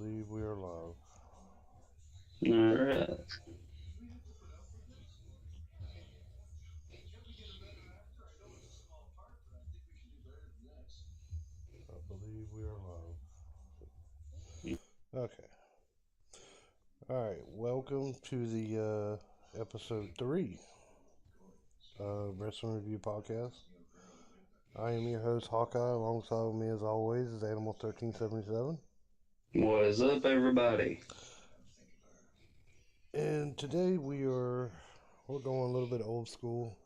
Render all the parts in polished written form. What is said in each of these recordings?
believe we are live. Alright. I believe we are live. Okay. Alright, welcome to the episode 3 of Wrestling Review Podcast. I am your host, Hawkeye. Alongside with me, as always, is Animal 1377. What is up, everybody? And today we're going a little bit old school.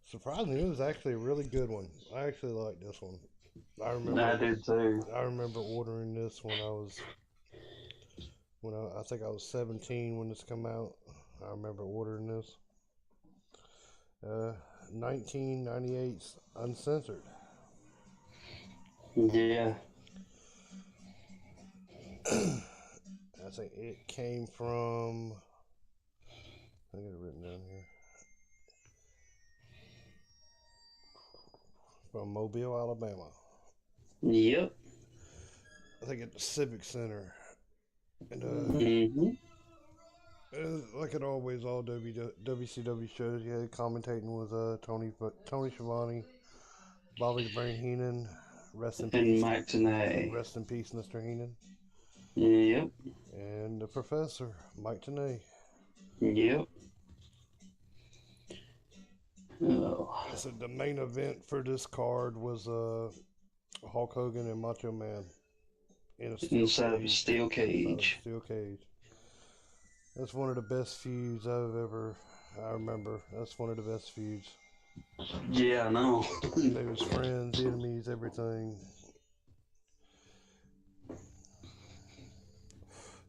Surprisingly, it was actually a really good one. I actually like this one. I did too. I remember ordering this when I think I was 17 when this come out. I remember ordering this. 1998's Uncensored. Yeah. I think it came from, I got it written down here, from Mobile, Alabama. Yep. I think at the Civic Center. And like it always, all WCW shows, yeah, commentating was Tony Schiavone, Bobby the Brain Heenan, rest in And peace, Mike Tenay. rest in peace, Mr. Heenan, Yep. and the Professor, Mike Tenay. Yep. Oh. So the main event for this card was Hulk Hogan and Macho Man in a Inside of a steel cage. That's one of the best feuds I remember. That's one of the best feuds. Yeah, I know. They was friends, enemies, everything.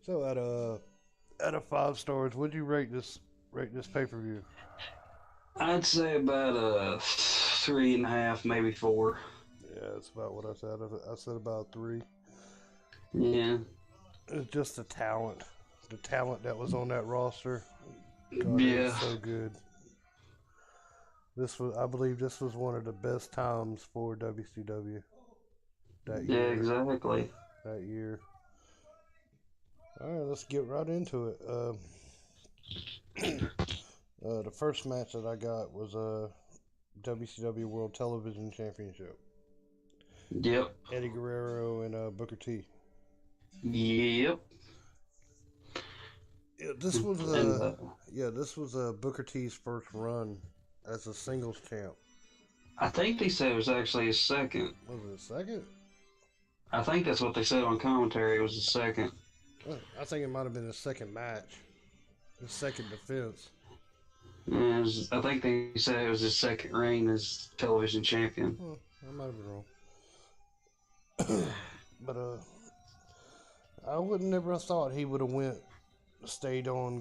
So out of 5 stars, would you rate this pay-per-view? I'd say about a 3.5, maybe 4. Yeah, that's about what I said. I said about 3. Yeah. It's just the talent that was on that roster. God, Yeah. it was so good. I believe this was one of the best times for WCW that year. Yeah, exactly. That year. All right, let's get right into it. The first match that I got was WCW World Television Championship. Yep. Eddie Guerrero and Booker T. Yep. Yeah, this was Booker T's first run as a singles champ. I think they said it was actually his second. Was it a second? I think that's what they said on commentary. It was his second. I think it might have been his second match. His second defense. I think they said it was his second reign as television champion. Oh, I might have been wrong. But I would never have thought he would have stayed on,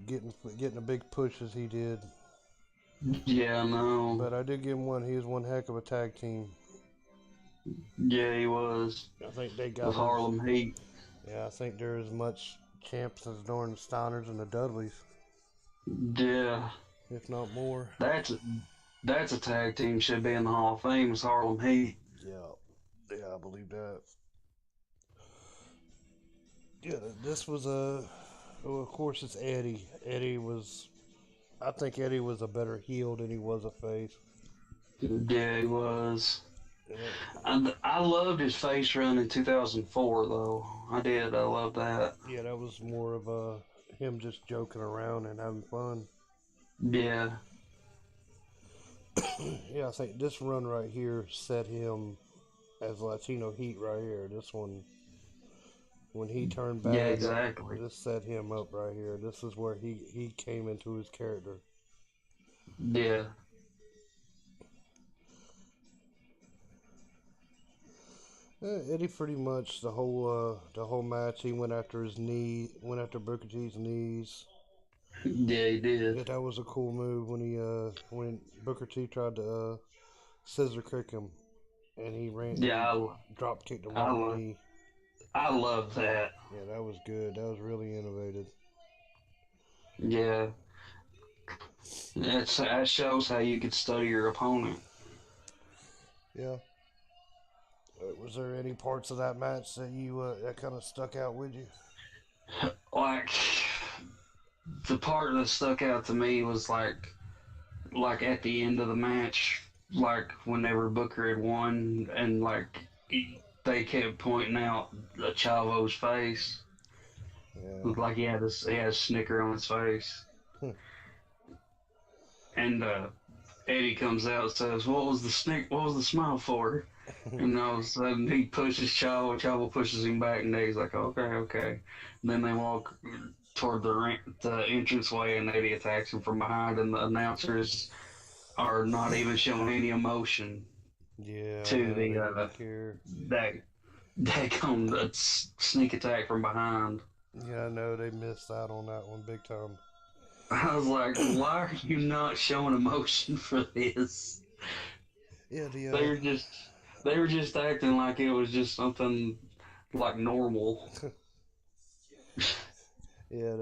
getting a big push as he did. Yeah, I know. But I did give him one. He was one heck of a tag team. Yeah, he was. I think they got with Harlem Heat. Yeah, I think they're as much champs as during the Steiners and the Dudleys. Yeah. If not more. That's a tag team should be in the Hall of Fame. Is Harlem Heat. Yeah, I believe that. Yeah, this was well, of course, it's Eddie. I think Eddie was a better heel than he was a face. Yeah, he was. Yeah. I loved his face run in 2004, though. I did. I loved that. Yeah, that was more of him just joking around and having fun. Yeah. Yeah, I think this run right here set him as Latino Heat right here. This one, when he turned back, Yeah, exactly. This set him up right here. This is where he came into his character. Yeah. Eddie pretty much the whole match he went after after Booker T's knees. Yeah, he did. Yeah, that was a cool move when Booker T tried to scissor kick him, and he ran. Yeah, drop kicked the wrong knee. I love that. Yeah, that was good. That was really innovative. Yeah. That shows how you could study your opponent. Yeah. Was there any parts of that match that you that kind of stuck out with you? Like the part that stuck out to me was like at the end of the match, like whenever Booker had won, and like they kept pointing out Chavo's face, Yeah. looked like he had a snicker on his face, and Eddie comes out and says, "What was the What was the smile for?" And all of a sudden he pushes Chavo. Chavo pushes him back, and Eddie's like, "Okay, okay." And then they walk toward the entranceway, and Eddie attacks him from behind, and the announcers are not even showing any emotion Yeah, I to know they the didn't care. that that come the sneak attack from behind. Yeah, I know they missed out on that one big time. I was like, why are you not showing emotion for this? Yeah, the They were just they were just acting like it was just something like normal. yeah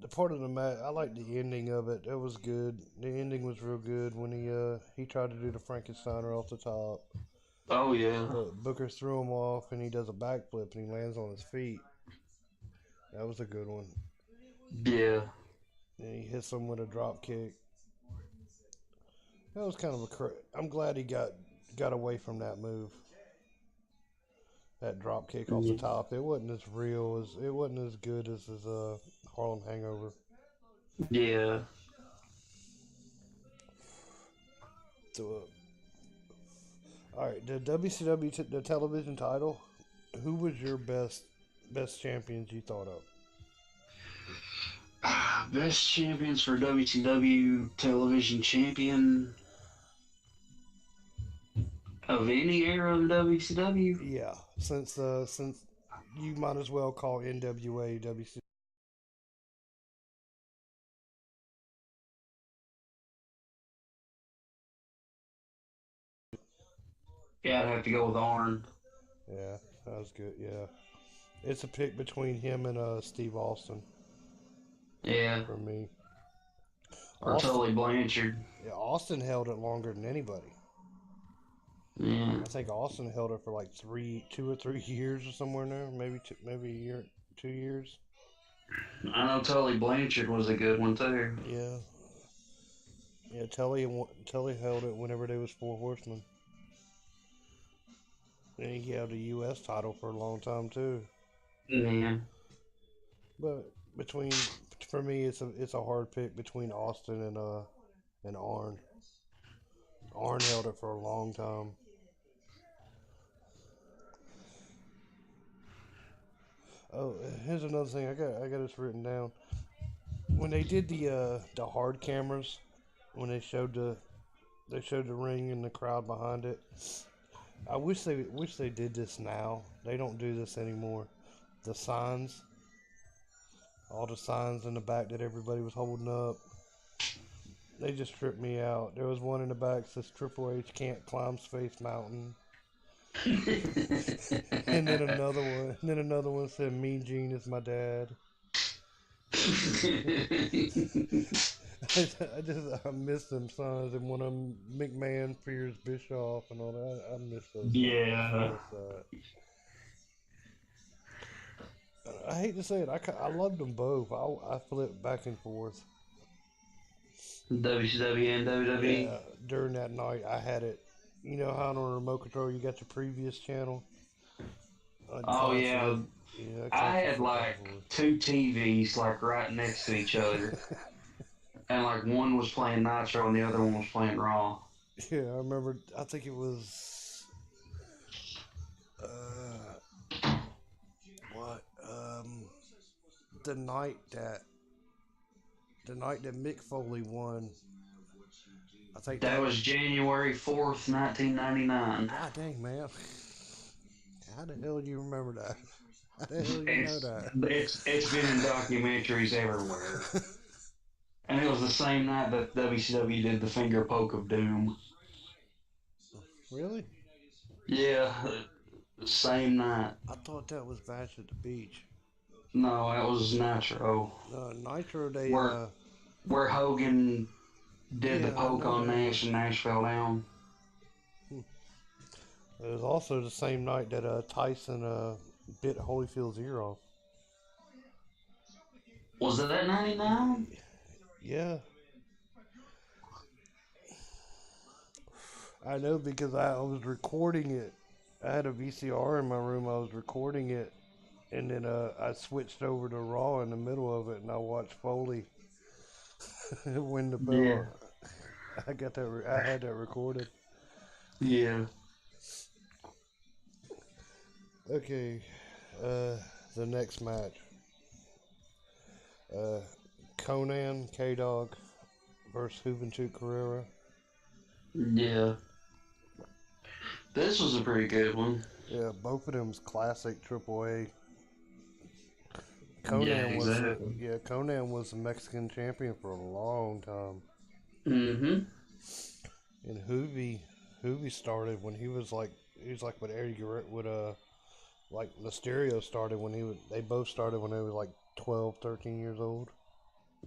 the part of the match I like the ending of it. It was good. The ending was real good when he tried to do the Frankensteiner off the top. Oh yeah, But Booker threw him off and he does a backflip and he lands on his feet. That was a good one. yeah, And he hits him with a drop kick. That was kind of I'm glad he got away from that move. That drop kick off the top. It wasn't as real as it wasn't as good as his Harlem Hangover. yeah. So, all right, the WCW the television title. Who was your best champions you thought of? Best champions for WCW television champion of any era of WCW. Yeah, since you might as well call NWA WCW. Yeah, I'd have to go with Arn. Yeah, that was good. Yeah, it's a pick between him and Steve Austin Yeah, for me. or Austin, Tully Blanchard. yeah, Austin held it longer than anybody. Yeah, I think Austin held it for like 2 or 3 years or somewhere in there, maybe a year, 2 years. I know Tully Blanchard was a good one too. Yeah, yeah. Tully held it whenever they was Four Horsemen, and he held the U.S. title for a long time too. Yeah, But for me, it's a hard pick between Austin and Arn. Arn held it for a long time. Oh, here's another thing. I got this written down. When they did the hard cameras, when they showed the ring and the crowd behind it. I wish they did this now. They don't do this anymore. The signs, all the signs in the back that everybody was holding up, they just tripped me out. There was one in the back that says Triple H can't climb Space Mountain. and then another one said Mean Gene is my dad. I miss them signs, and one of them McMahon fears Bischoff and all that. I miss those. yeah. I hate to say it, I loved them both. I flipped back and forth. WCW and WWE. Yeah, during that night, I had it. You know how on a remote control you got your previous channel? Oh yeah, Yeah, I had like two TVs like right next to each other, and like one was playing Nitro and the other one was playing Raw. Yeah, I remember. I think it was what the night that Mick Foley won. I think That was January 4th, 1999. God dang, man! How the hell do you remember that? How the hell do you know that? It's been in documentaries everywhere. And it was the same night that WCW did the finger poke of doom. Really? Yeah, same night. I thought that was Bash at the Beach. No, that was Nitro. Nitro, they Where Hogan did the poke on that. Nash and Nash fell down. It was also the same night that Tyson bit Holyfield's ear off. Was that 99? Yeah, I know because I was recording it. I had a VCR in my room. I was recording it, and then I switched over to Raw in the middle of it, and I watched Foley win the Yeah. belt. I got that. I had that recorded. Yeah. Okay, uh, the next match. Uh, Conan K Dog versus Juventud Carrera. Yeah. This was a pretty good one. Yeah, both of them's classic AAA. Yeah, exactly. Conan was the Mexican champion for a long time, Mm-hmm. and Hoovy started when he was like with Eddie Guerrero with like Mysterio started when they both started when they were like 12, 13 years old.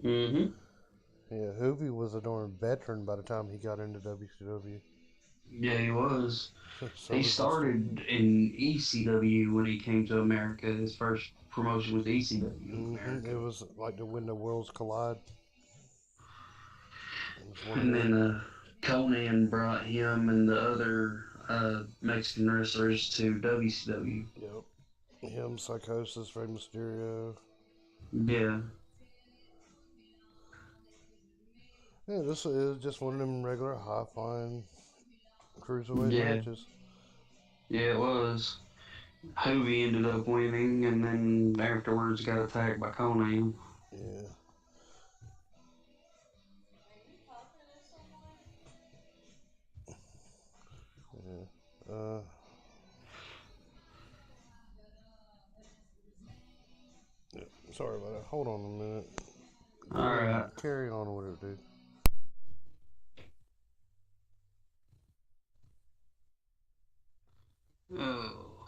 Mm-hmm. Yeah, Hoovy was a darn veteran by the time he got into WCW. Yeah, he was. So He was started Mysterio. in ECW when he came to America. His first promotion was ECW in It America. was like to when the worlds collide. It was one of And then them. Conan brought him and the other Mexican wrestlers to WCW. Yep. Him, Psychosis, Rey Mysterio. Yeah. Yeah, this is just one of them regular high flying cruiserweight Yeah. matches. Yeah, it was. Hovey ended up winning, and then afterwards got attacked by Conan. Yeah. Yeah. Yeah. Sorry about that. Hold on a minute. Go All ahead right. and carry on with it, dude. Oh.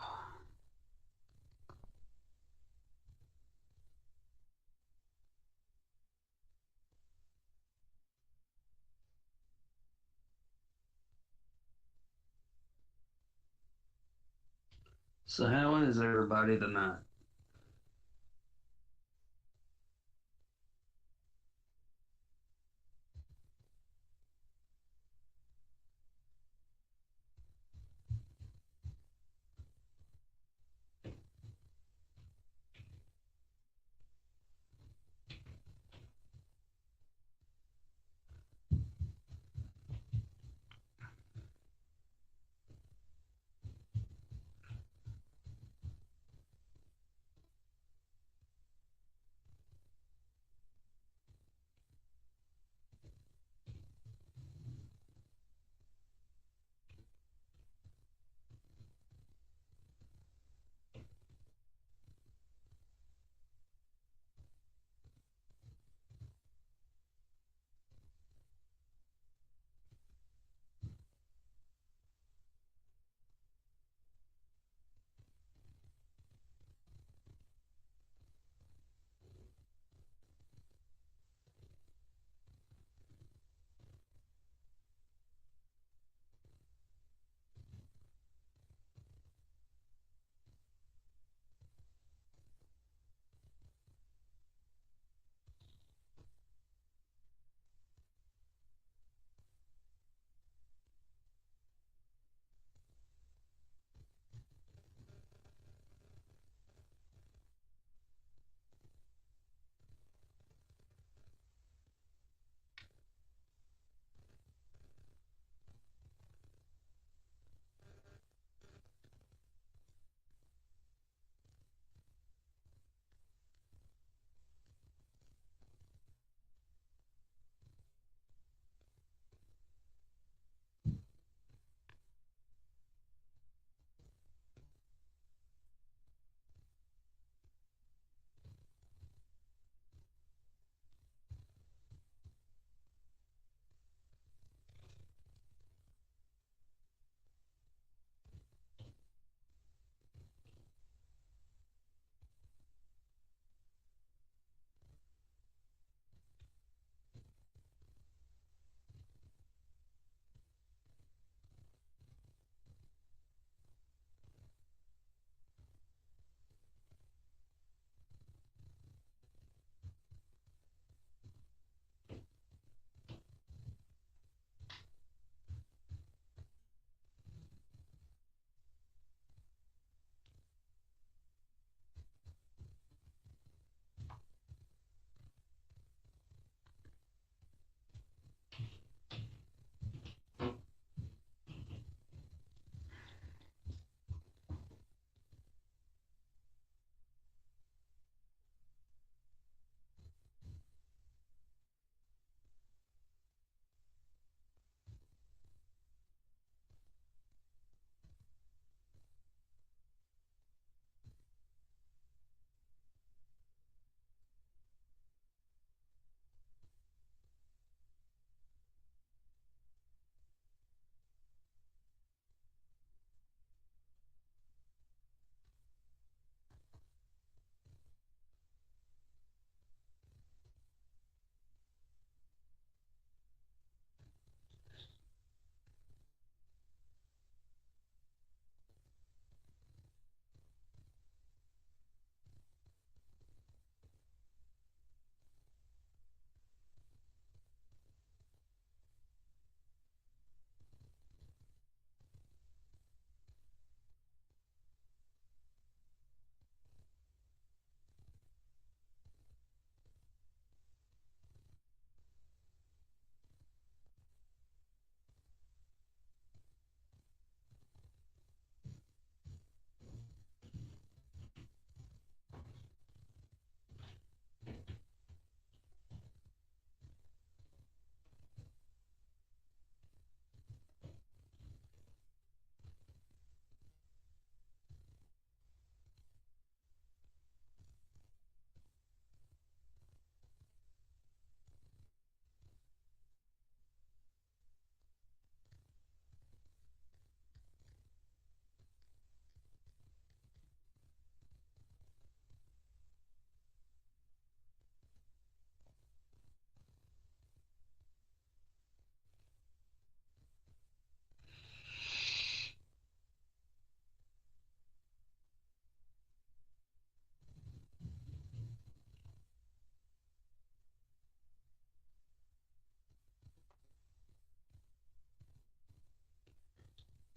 So how is everybody tonight?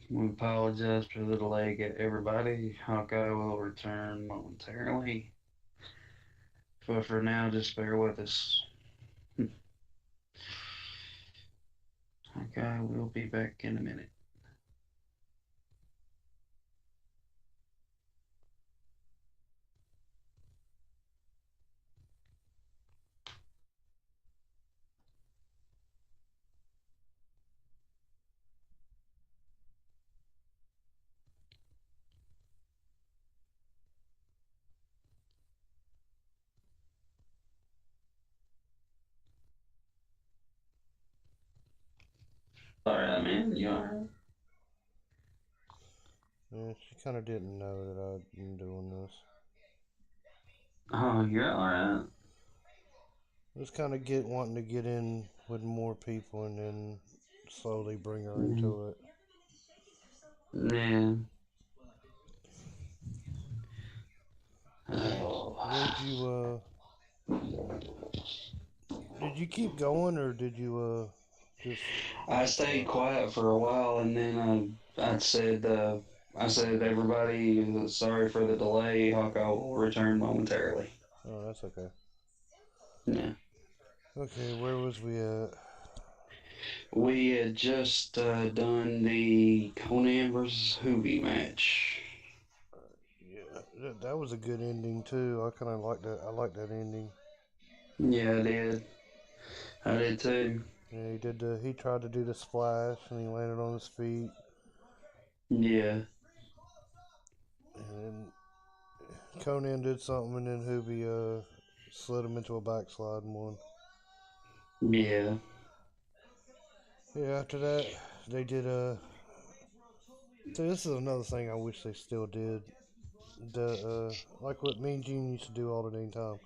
We apologize for the delay, everybody. Hawkeye will return momentarily. But for now, just bear with us. Hawkeye will be back in a minute. Sorry, man. You alright? Yeah, she kind of didn't know that I'd been doing this. Oh, you're alright. Just kind of wanting to get in with more people and then slowly bring her Mm-hmm. into it. Yeah. Oh. Did you keep going or did you just? I stayed quiet for a while, and then I said, everybody, sorry for the delay. Hawkeye will return momentarily. Oh, that's okay. Yeah. Okay, where was we at? We had just done the Conan versus Hoovy match. Yeah, that was a good ending too. I kind of like that. I like that ending. Yeah, I did. I did too. Yeah, he did. He tried to do the splash and he landed on his feet. Yeah. And Conan did something, and then Hoobie slid him into a backslide and won. Yeah. Yeah, after that, they did so this is another thing I wish they still did. Like what Mean Gene used to do all the dang time.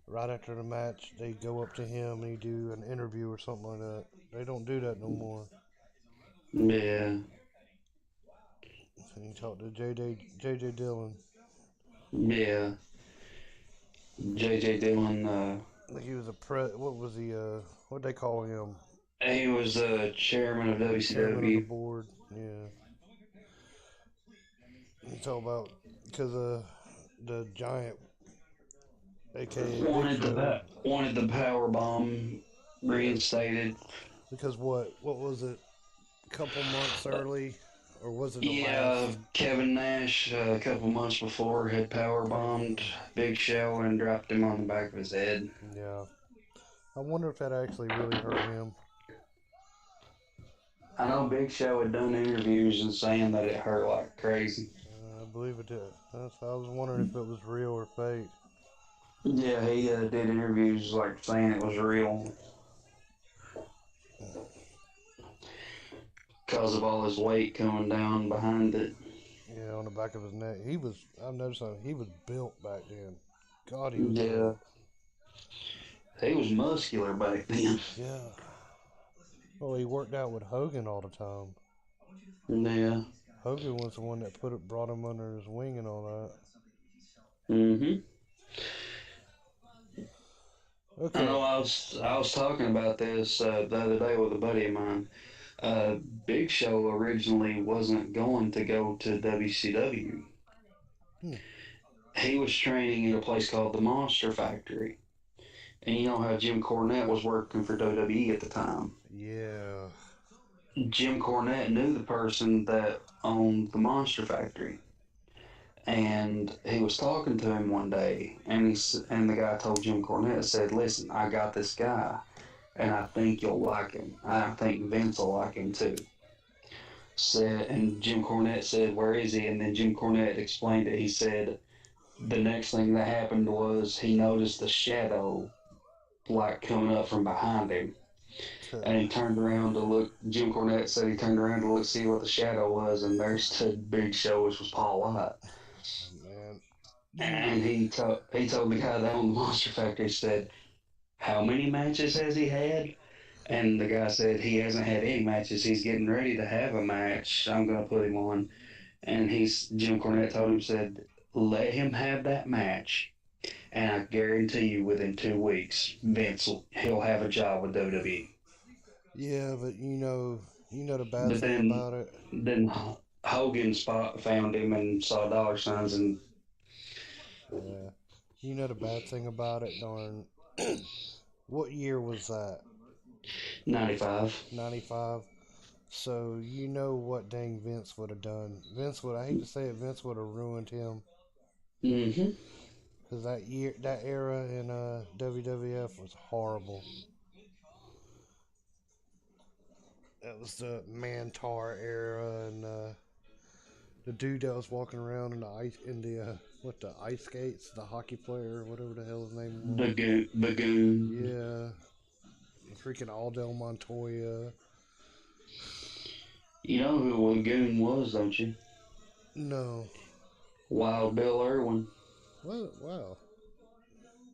Right after the match, they go up to him and he do an interview or something like that. They don't do that no more. Yeah. And he talked to JJ Dillon. Yeah. JJ Dillon, Like he was what was he? What they call him? he was chairman of Chairman of the WCW. board. Yeah. He talked about because the giant, aka Big Show. Wanted the power bomb Yeah. reinstated. Because what was it? A couple months early, or was it the Yeah, last? Kevin Nash a couple months before had power bombed Big Show and dropped him on the back of his head. Yeah. I wonder if that actually really hurt him. I know Big Show had done interviews and saying that it hurt like crazy. I believe it did. I was wondering if it was real or fake. Yeah, he did interviews like saying it was real because of all his weight coming down behind it. Yeah, on the back of his neck. I noticed that he was built back then. God, he was Yeah, built. he was muscular back then. Yeah. Well, he worked out with Hogan all the time. Yeah. Hogan was the one that brought him under his wing and all that. Mhm. I Okay. know. I was talking about this the other day with a buddy of mine. Uh, Big Show originally wasn't going to go to WCW. Hmm. He was training at a place called the Monster Factory. And you know how Jim Cornette was working for WWE at the time. Yeah. Jim Cornette knew the person that owned the Monster Factory. And he was talking to him one day, and and the guy told Jim Cornette, said, "Listen, I got this guy, and I think you'll like him. I think Vince will like him too." And Jim Cornette said, "Where is he?" And then Jim Cornette explained it. He said the next thing that happened was he noticed the shadow like coming up from behind him, and he turned around to look. Jim Cornette said he turned around to look see what the shadow was, and there stood Big Show, which was Paul White. Man. And he told the guy that owned the Monster Factory, said, "How many matches has he had?" And the guy said he hasn't had any matches. He's getting ready to have a match. I'm gonna put him on. And Jim Cornette told him, said, "Let him have that match, and I guarantee you within 2 weeks, he'll have a job with WWE." Yeah, but You know the bad But thing about it? then Hogan found him and saw dollar signs and Yeah. You know the bad thing about it, darn. What year was that? 95. 95. So you know what dang Vince would have done. Vince would, I hate to say it, Vince would have ruined him. Mm-hmm. Because that year, that era in WWF was horrible. That was the Mantar era, and the dude that was walking around in the ice, in the the ice skates, the hockey player, whatever the hell his name was. Bagoon. Yeah, freaking Aldo Montoya. You know who Bagoon was, don't you? No, Wild Bill Irwin. what? Wow.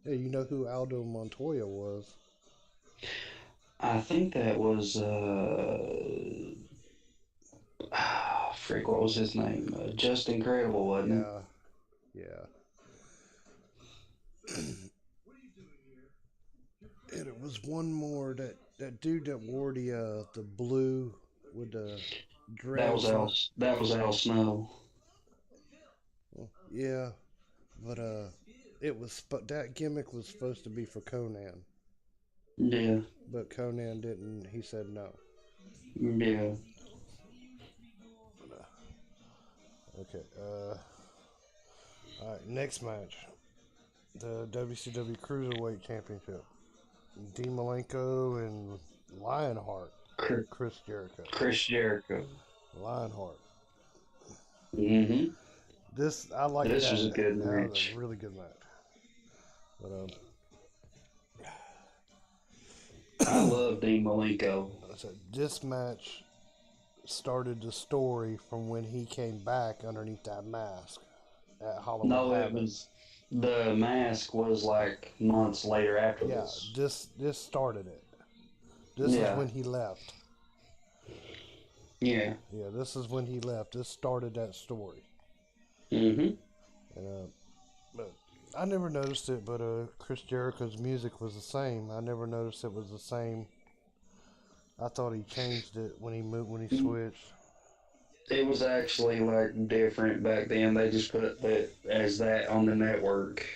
Hey, you know who Aldo Montoya was? I think that was freak. What was his name? Just Incredible, wasn't Yeah, yeah. And it was one more that dude that wore the blue with the it? That was dreads Al. on. That was Al Snow. Well, yeah, but it was that gimmick was supposed to be for Conan, Yeah, but Conan didn't. He said no. yeah. Okay. All right. Next match, the WCW Cruiserweight Championship. Dean Malenko and Lionheart. Chris Jericho. Chris Jericho. Lionheart. Mm-hmm. This I like This that. was a good That was a match. really good match. But I love Dean Malenko. so this match started the story from when he came back underneath that mask at Halloween No, it Havoc. was the mask was like months later after Yeah, this. this started it. This is Yeah, when he left. yeah. Yeah, this is when he left. This started that story. Mm-hmm. And but I never noticed it, but Chris Jericho's music was the same. I never noticed it was the same. I thought he changed it when he moved when he switched. It was actually like different back then. They just put that as that on the network.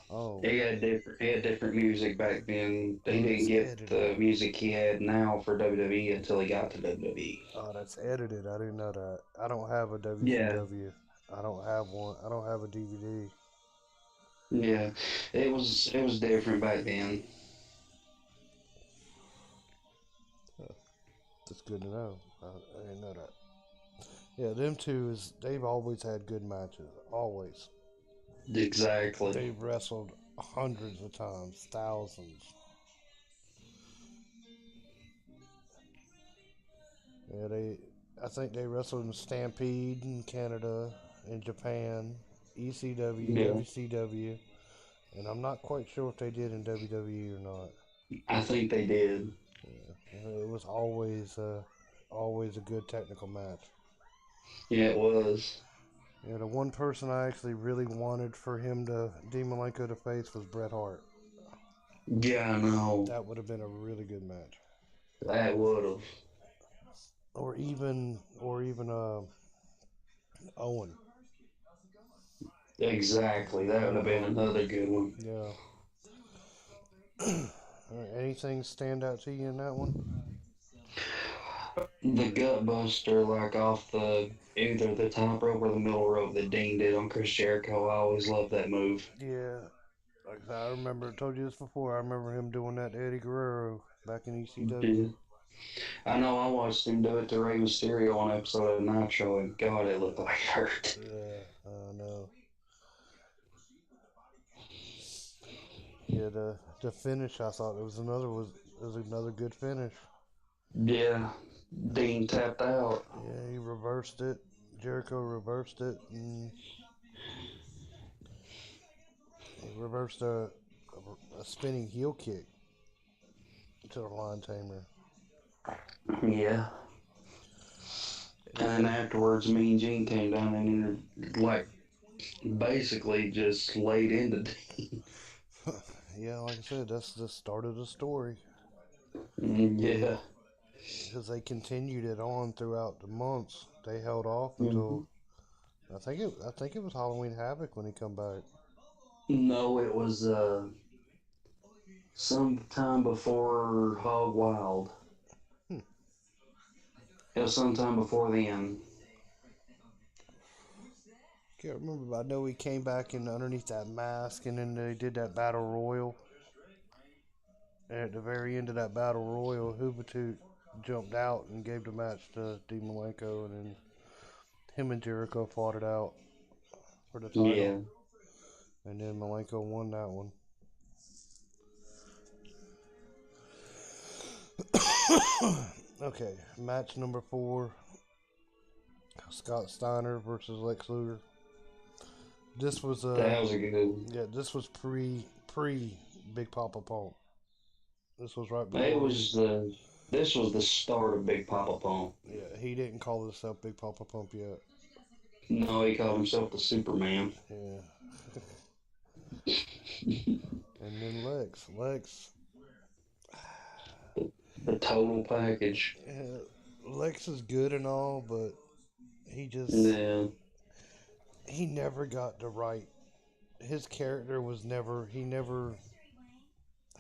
Oh, He had different music back then. He oh, didn't that's get edited. the music he had now for WWE until he got to WWE. Oh, that's edited. I didn't know that. I don't have a Yeah, WCW. I don't have one. I don't have a DVD. yeah. It was different back then. Huh, that's good to know. I didn't know that. Yeah, them two is they've always had good matches. Always. Exactly. They've wrestled hundreds of times, thousands. Yeah, they. I think they wrestled in Stampede in Canada, in Japan, ECW, Yeah, WCW, and I'm not quite sure if they did in WWE or not. I think they did. Yeah, it was always a good technical match. Yeah, it was. Yeah, the one person I actually really wanted for him to Dean Malenko to face was Bret Hart. Yeah, I know. That would have been a really good match. That would have. Or even Owen. Exactly. That would have Owen been Hart. another good one. Yeah. All right, anything stand out to you in that one? The gut buster, like off the either the top rope or the middle rope that Dean did on Chris Jericho. I always loved that move. Yeah. Like I remember, I told you this before. I remember him doing that to Eddie Guerrero back in ECW. Yeah. I know I watched him do it to Rey Mysterio on an episode of Nitro, and God, it looked like it hurt. Yeah, I know. Yeah, the finish I thought it was another good finish. Yeah, Dean tapped out. Yeah, he reversed it. Jericho reversed it, and he reversed a spinning heel kick to the Lion Tamer. Yeah. And then afterwards, Mean Gene came down and like basically just laid into Dean. Yeah, like I said, that's the start of the story. Yeah. because they continued it on throughout the months. They held off Hmm. until I think it was Halloween Havoc when he come back. No, it was sometime before Hog Wild. Hmm. It was sometime before then. Can't remember, but I know he came back in underneath that mask, and then they did that battle royal. And at the very end of that battle royal, Hubatu jumped out and gave the match to Dean Malenko, and then him and Jericho fought it out for the title, Yeah. and then Malenko won that one. Okay, match number 4: Scott Steiner versus Lex Luger. This was That was a good. yeah, this was pre Big Papa Pump. This was right It before he was the. This was the start of Big Papa Pump. yeah, he didn't call himself Big Papa Pump yet. No, he called himself the Superman. Yeah. And then Lex, The total package. yeah, Lex is good and all, but he just Yeah. he never got the right. His character was never. He never.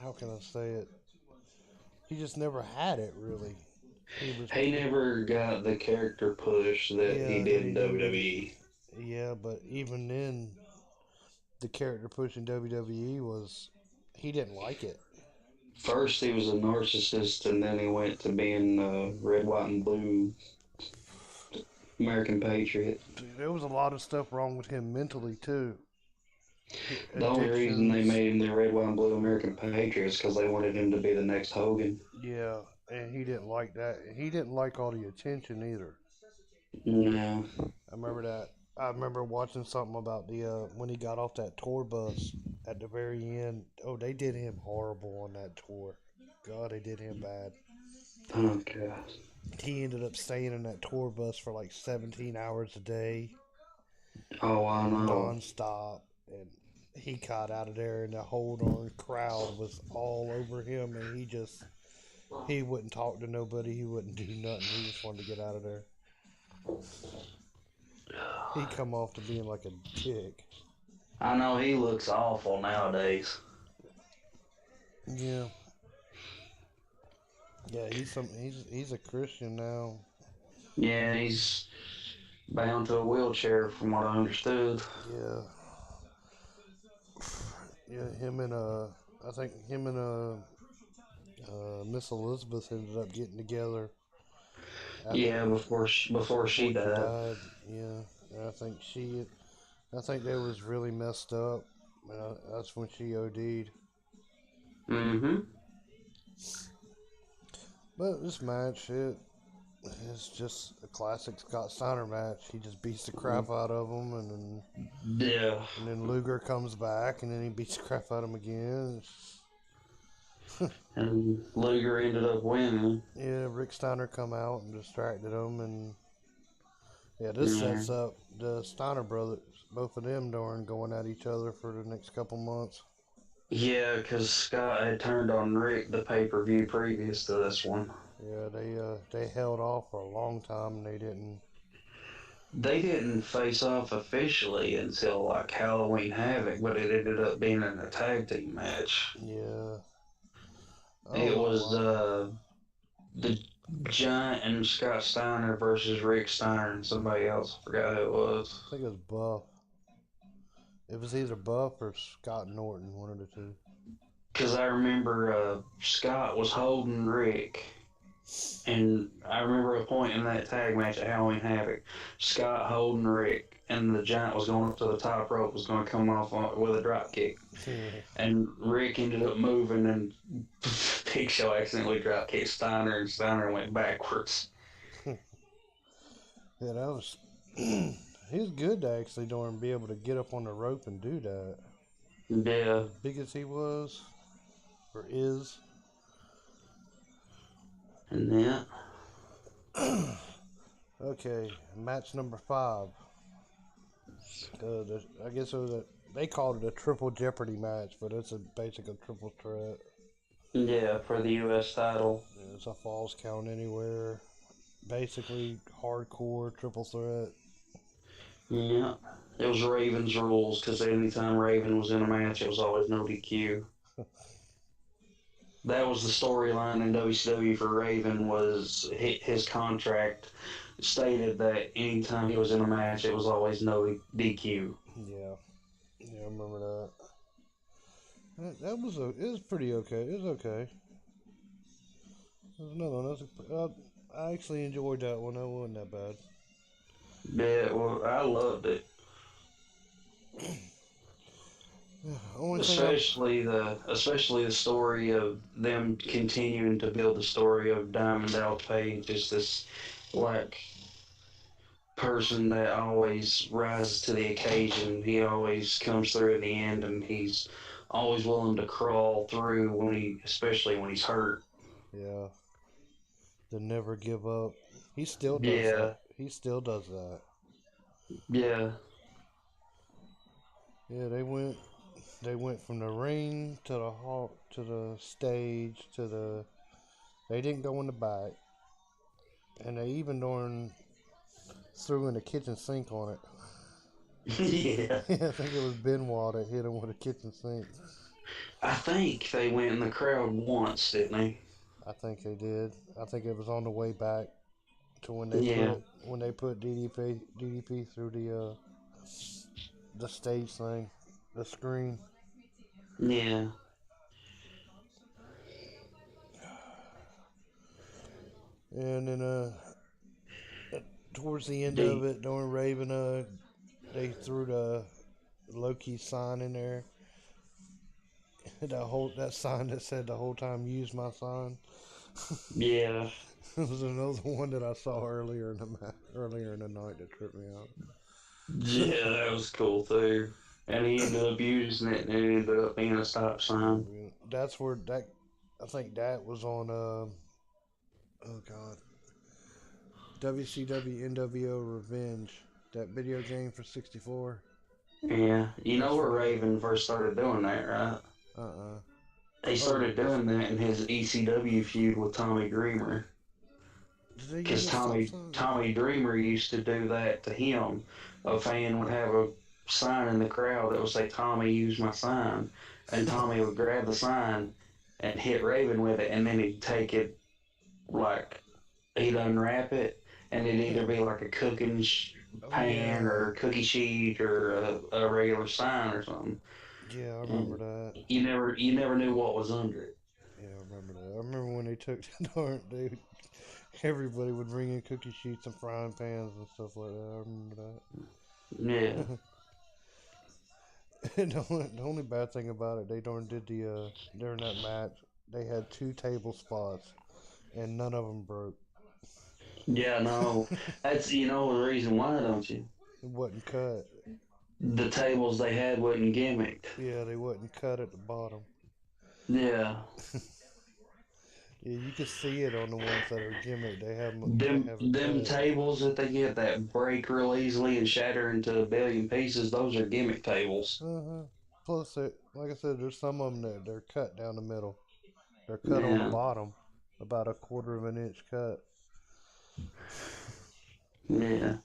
How can I say it? He just never had it really. He was. He never got the character push that he Yeah, that did he in needed. WWE. Yeah, but even then, the character push in WWE was he didn't like it. First, he was a narcissist, and then he went to being red, white, and blue American Patriot. There was a lot of stuff wrong with him mentally too. The only reason they Addictions. made him the red, white, and blue American Patriot is because they wanted him to be the next Hogan. Yeah, and he didn't like that. He didn't like all the attention either. No. I remember that. I remember watching something about the when he got off that tour bus at the very end. Oh, they did him horrible on that tour. God, they did him bad. Oh, God. He ended up staying in that tour bus for like 17 hours a day, Oh, I know. nonstop, and he got out of there, and the whole darn crowd was all over him, and he wouldn't talk to nobody. He wouldn't do nothing. He just wanted to get out of there. He come off to being like a dick. I know he looks awful nowadays. Yeah, yeah. He's a Christian now. Yeah, he's bound to a wheelchair, from what I understood. Yeah, yeah. I think him and Miss Elizabeth ended up getting together after Yeah, before she she died. died. Yeah, and I think they was really messed up. And that's when she OD'd. Mm-hmm. But this match, it's just a classic Scott Steiner match. He just beats the crap out of him, Yeah. and then Luger comes back, and then he beats the crap out of him again. And Luger ended up winning. Yeah, Rick Steiner come out and distracted him, and yeah, this Yeah. sets up the Steiner brothers, both of them, darn going at each other for the next couple months. Yeah, because Scott had turned on Rick the pay-per-view previous to this one. Yeah, they held off for a long time, and they didn't. They didn't face off officially until like Halloween Havoc, but it ended up being in a tag team match. Yeah, I don't It know was why. the Giant and Scott Steiner versus Rick Steiner and somebody else. I forgot who it was. I think it was Buff. It was either Buff or Scott Norton, one of the two. Because I remember Scott was holding Rick, and I remember a point in that tag match at Halloween Havoc, Scott holding Rick, and the Giant was going up to the top rope, was going to come off with a drop kick, Yeah, and Rick ended up moving, and Big Show accidentally drop kicked Steiner, and Steiner went backwards. yeah, that was. He was good to actually darn be able to get up on the rope and do that. Yeah, As big as he was, or is. and then Okay, match number 5. I guess it was they called it a triple Jeopardy match, but it's basically a triple threat. Yeah, for the U.S. title. It's a falls count anywhere. Basically, hardcore triple threat. Yeah. It was Raven's rules because anytime Raven was in a match, it was always no DQ. That was the storyline in WCW for Raven was his contract stated that anytime he was in a match, it was always no DQ. Yeah, yeah, I remember that. That was it was pretty okay. It was okay. There's another one. I actually enjoyed that one. That wasn't that bad. Yeah, well, I loved it. Only thing I Especially the story of them continuing to build the story of Diamond Dallas Page as this like person that always rises to the occasion. He always comes through at the end, and he's always willing to crawl through especially when he's hurt. yeah, to never give up. He still does that. Yeah, He still does that. yeah, Yeah, they went from the ring to the hall to the stage to the. They didn't go in the back, and they even threw in the kitchen sink on it. yeah. I think it was Benoit that hit him with a kitchen sink. I think they went in the crowd once, didn't they? I think they did. I think it was on the way back to Yeah, when they put DDP through the stage thing, the screen. yeah. And then towards the end of The it, during Raven, they threw the Loki sign in there. That sign that said the whole time "use my sign." yeah, It was another one that I saw earlier in the night that tripped me out. yeah. That was cool too. And he ended up using it, and it ended up being a stop sign. That's where that I think that was on. Oh God, WCW NWO Revenge, that video game for 64. Yeah, you That's know where from there. Raven first started doing that, right? Uh. He Oh, started doing that in his ECW feud with Tommy Dreamer. did they use Because a stop sign? Tommy Dreamer used to do that to him. A fan would have a sign in the crowd that would say, "Tommy, use my sign," and Tommy would grab the sign and hit Raven with it, and then he'd take it like he'd unwrap it, and it'd either be like a cooking Oh pan yeah, or a cookie sheet or a regular sign or something. yeah, I remember And that. you never knew what was under it. Yeah, I remember that. I remember when they took the darn dude. Everybody would bring in cookie sheets and frying pans and stuff like that. I remember Yeah. that. And the only bad thing about it, they darn did during that match. They had two table spots, and none of them broke. Yeah, no. It That's the reason why, don't you? wasn't cut. The tables they had wasn't gimmicked. Yeah, they wasn't cut at the bottom. Yeah. Yeah, you can see it on the ones that are gimmick. They Them have it them cut. tables that they get that break real easily and shatter into a billion pieces, those are gimmick tables. Uh-huh. Plus, like I said, there's some of them that they're cut down the middle. They're cut on the Yeah. bottom, about a quarter of an inch cut. Yeah.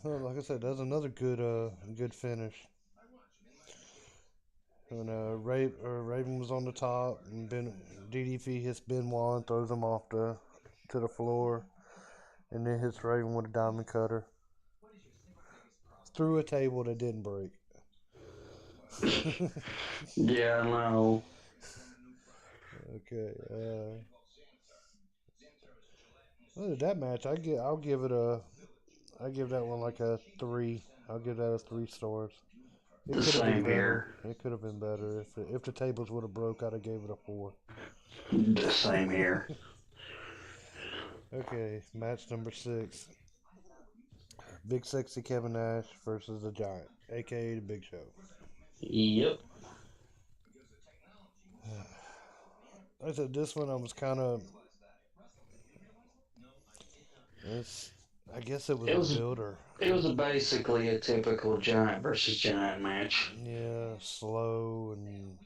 Well, like I said, that's another good finish. And Raven was on the top, and DDP hits Benoit and throws him off to the floor, and then hits Raven with a diamond cutter through a table that didn't break. Yeah, I know. Okay. That match, I give that one like a 3. I'll give that a 3 stars. It The could have been same better. here. It could have been better if the tables would have broke. I'd have gave it a 4. The same here. Okay, match number 6. Big Sexy Kevin Nash versus the Giant, aka the Big Show. Yep. I said this one I was kind of. It's. I guess it was It a was builder. it was basically a typical giant versus giant match. Yeah, slow and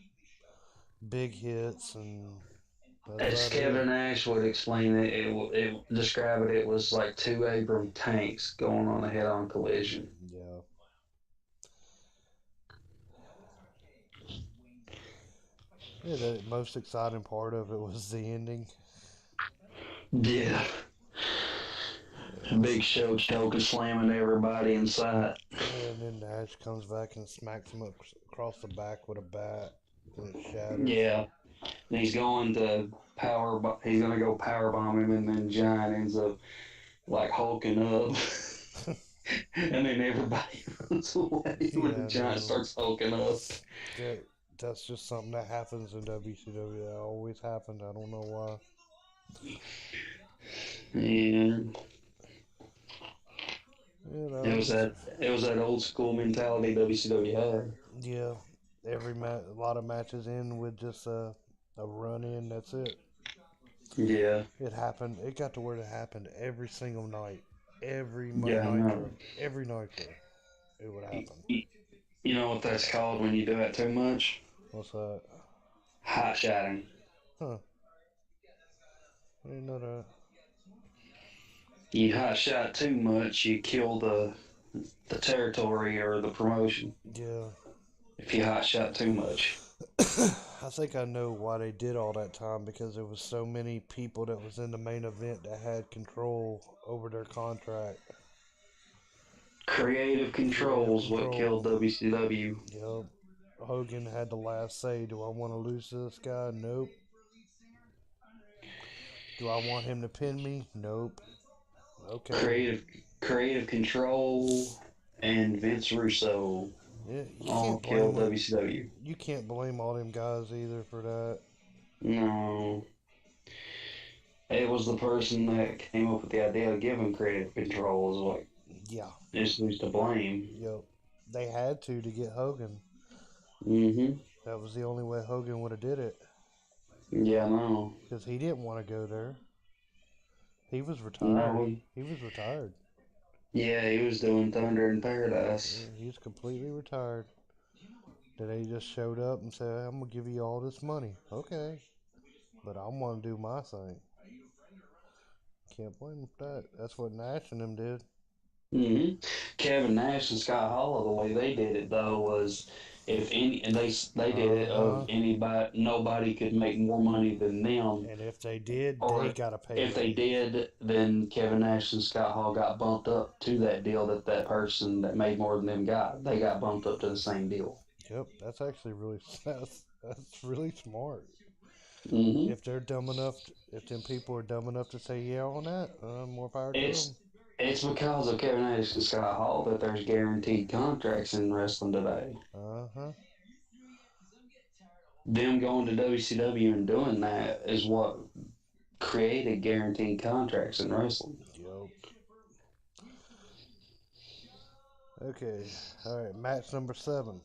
big hits, and that's As about it. Kevin Nash would explain it, it describe it, it was like two Abram tanks going on a head-on collision. Yeah. Yeah, the most exciting part of it was the ending. Yeah, Yes. Big Show choking slamming everybody in sight. And then Nash comes back and smacks him across the back with a bat, and it shatters. Yeah, and he's going to he's gonna go power bomb him, and then Giant ends up like hulking up. And then everybody runs away when the Yeah, Giant no. starts hulking up. That, that's just something that happens in WCW. That always happened. I don't know why. And You it know, was that it was that old school mentality WCW had. yeah, a lot of matches end with just a run in. That's it. Yeah, It happened. It got to where it happened every single night, yeah, I know. Every Nitro, it would happen. You know what that's called when you do it too much? What's that? Hot shotting. Huh? I didn't know that. You hot shot too much, you kill the territory or the promotion. Yeah, If you hot shot too much, I think I know why they did all that time because there was so many people that was in the main event that had control over their contract. creative Creative controls what killed control. WCW. Yep. Hogan had the last say. Do I want to lose to this guy? Nope. Do I want him to pin me? Nope. Okay. Creative creative control and Vince Russo Yeah, all killed WCW. you can't blame all them guys either for that. No, it was the person that came up with the idea of giving creative control is what Yeah. is who's to blame. Yep. They had to get Hogan. Mm-hmm. That was the only way Hogan would have did it Yeah, no, because he didn't want to go there. He was retired. no. He was retired. Yeah, he was doing Thunder in Paradise. He was completely retired. Then they just showed up and said, "I'm gonna give you all this money." Okay, but I want to do my thing. Can't blame him for that. That's what Nash and them did. Hmm. Kevin Nash and Scott Hall, the way they did it though was if any, and they did Uh it of huh. anybody, nobody could make more money than them. And if they did, they Or gotta pay if they them. did, then Kevin Nash and Scott Hall got bumped up to that deal that that person that made more than them got. They got bumped up to the same deal. Yep, that's actually really that's really smart. Hmm. If they're dumb enough, if them people are dumb enough to say yeah on that, more power to It's them. it's because of Kevin Nash and Scott Hall that there's guaranteed contracts in wrestling today. Uh huh. Them going to WCW and doing that is what created guaranteed contracts in wrestling. Yep. Okay. All right. Match number 7.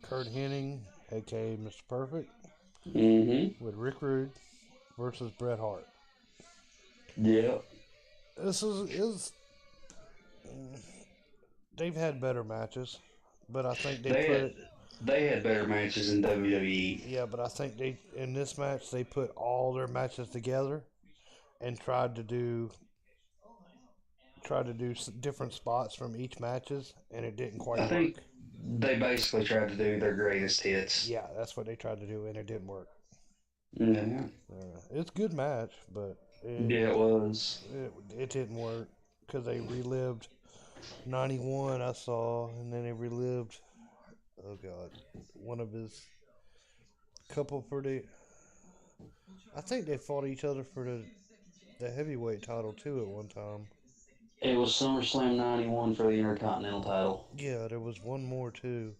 Kurt Hennig, aka Mr. Perfect, Mm-hmm. with Rick Rude versus Bret Hart. Yep. This is they've had better matches, but I think they They had put they had better matches in WWE. yeah, but I think they in this match they put all their matches together and tried to do different spots from each matches, and it didn't quite I work. think they basically tried to do their greatest hits. Yeah, that's what they tried to do, and it didn't work. Yeah. It's a good match, but Yeah, it was. it didn't work because they relived '91. I saw, and then they relived. Oh God, one of his couple for the. I think they fought each other for the heavyweight title too at one time. It was SummerSlam '91 for the Intercontinental title. Yeah, there was one more too.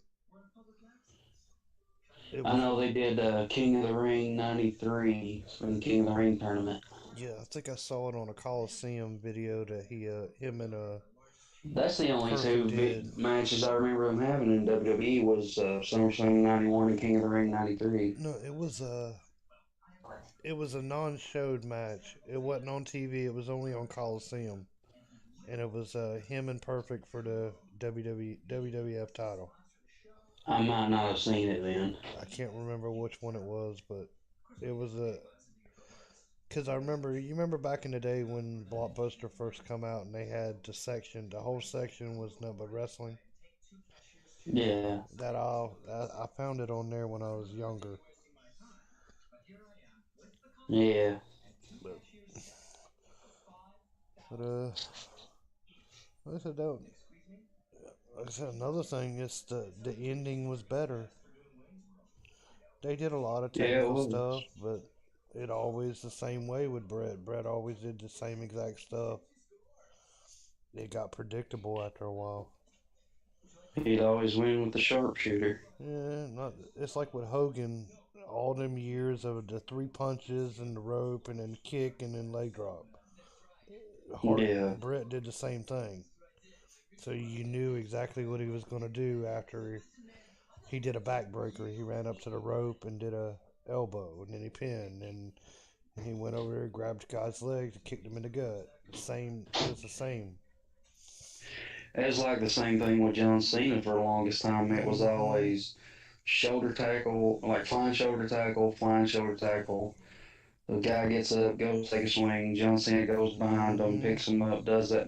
It I was know they did King of the Ring '93 from the King of the Ring tournament. yeah. I think I saw it on a Coliseum video that him and That's the only Perfect two did. matches I remember them having in WWE was SummerSlam '91 and King of the Ring '93. No, it was a non-showed match. It wasn't on TV. It was only on Coliseum, and it was him and Perfect for the WWF title. I might not have seen it then. I can't remember which one it was, but it was a. Because I remember, you remember back in the day when Blockbuster first come out and they had the whole section was nothing but wrestling. Yeah, I found it on there when I was younger. yeah, But, but like I said, that, like I said, another thing is the ending was better. They did a lot of yeah. It technical was. stuff, but it always the same way with Brett. Brett always did the same exact stuff. It got predictable after a while. He'd always win with the sharpshooter. Yeah, not. It's like with Hogan, all them years of the three punches and the rope and then kick and then leg drop. Yeah, Brett did the same thing, so you knew exactly what he was going to do after he did a backbreaker. He ran up to the rope and did a elbow, and then he pinned, and he went over there, grabbed the guy's legs, and kicked him in the gut. Same, it was the same. it's like the same thing with John Cena for the longest time. It was Mm-hmm. always shoulder tackle, like flying shoulder tackle, flying shoulder tackle. The guy gets up, goes to take a swing. John Cena goes behind him, Mm-hmm. picks him up, does that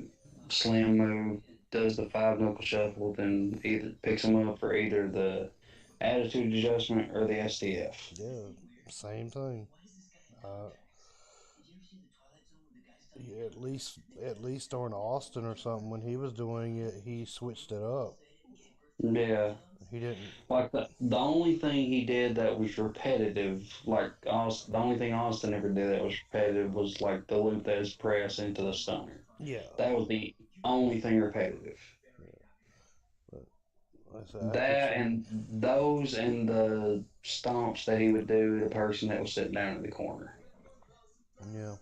slam move, does the five knuckle shuffle, then either picks him up for either the attitude adjustment or the STF. Yeah, same thing. Uh, at least during Austin or something when he was doing it, he switched it up. Yeah, He didn't. like the only thing he did that was repetitive, like Austin, the only thing Austin ever did that was repetitive was like the Luthez press into the stunner. Yeah, That was the only thing repetitive. yeah. But like I said, after That and those and the stomps that he would do to the person that was sitting down in the corner. yeah,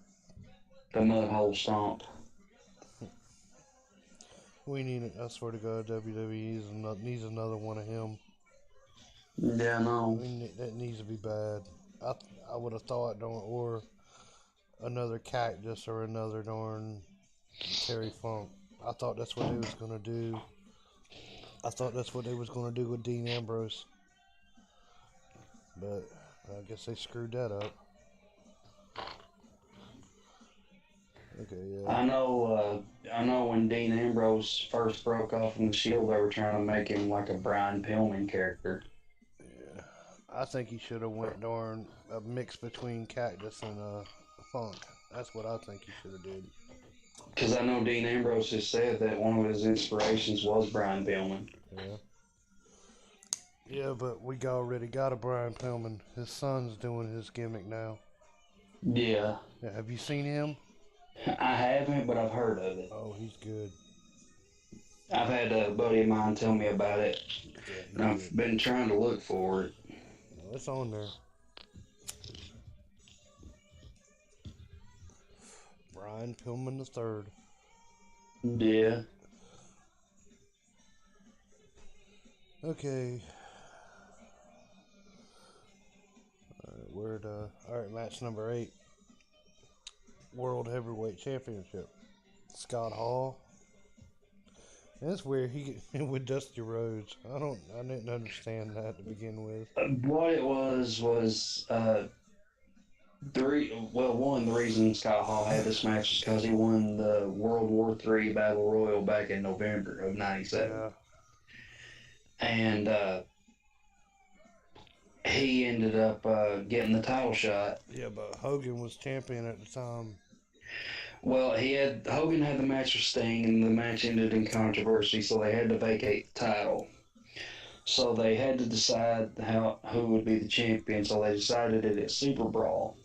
The mud hole stomp. we need it. I swear to God, WWE needs another one of him. Yeah, no. That needs to be bad. I I would have thought, don't or another Cactus or another darn Terry Funk. I thought that's what they was gonna do. I thought that's what they was gonna do with Dean Ambrose, but I guess they screwed that up. Okay, yeah, I know when Dean Ambrose first broke off from the Shield, they were trying to make him like a Brian Pillman character. yeah. I think he should have went darn a mix between Cactus and Funk. That's what I think he should have did. Because I know Dean Ambrose has said that one of his inspirations was Brian Pillman. Yeah. Yeah, but we already got a Brian Pillman. His son's doing his gimmick now. Yeah, Yeah, have you seen him? I haven't, but I've heard of it. Oh, he's good. I've had a buddy of mine tell me about it, Yeah, and he's I've good. been trying to look for it. No, it's on there. Brian Pillman the third. Yeah. Okay. All right, match number 8. World Heavyweight Championship. Scott Hall. That's where he with Dusty Rhodes. I didn't understand that to begin with. What it was one, the reason Scott Hall had this match is because he won the World War III Battle Royal back in November of '97, Yeah, and he ended up getting the title shot. yeah, but Hogan was champion at the time. Well, Hogan had the match with Sting, and the match ended in controversy, so they had to vacate the title. So they had to decide who would be the champion. So they decided it at Super Brawl,